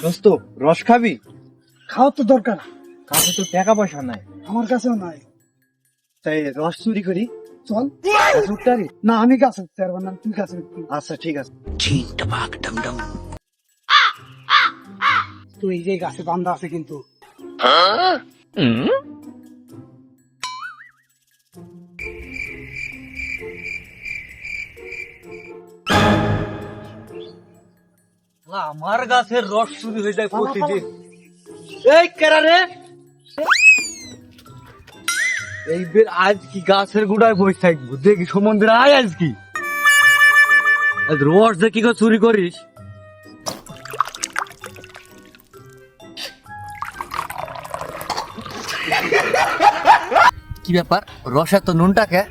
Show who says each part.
Speaker 1: দোস্ত রস খাবি?
Speaker 2: খাওয়ার তো দরকার,
Speaker 1: কাছে তো টাকা পয়সা নাই,
Speaker 2: আমার কাছেও নাই।
Speaker 1: তাই রস চুরি করি।
Speaker 2: চল।
Speaker 1: গাছে উঠতে পারি?
Speaker 2: না আমি গাছে উঠতে পারবো না, তুই গাছে উঠবি।
Speaker 1: আচ্ছা ঠিক আছে।
Speaker 2: তুই এই যে গাছে বান্ধা আছে কিন্তু।
Speaker 3: আমার গাছের রস চুরি হয়ে যায় প্রতিদিন। এই কেরা রে, এই বের আজ কি গাছের গুড়ায় বসে থাকবো, দেখি সমুদ্রে আয় আজ কি আজ রস যে কি করে চুরি করিস। কি ব্যাপার, রসে তো নুনটাকে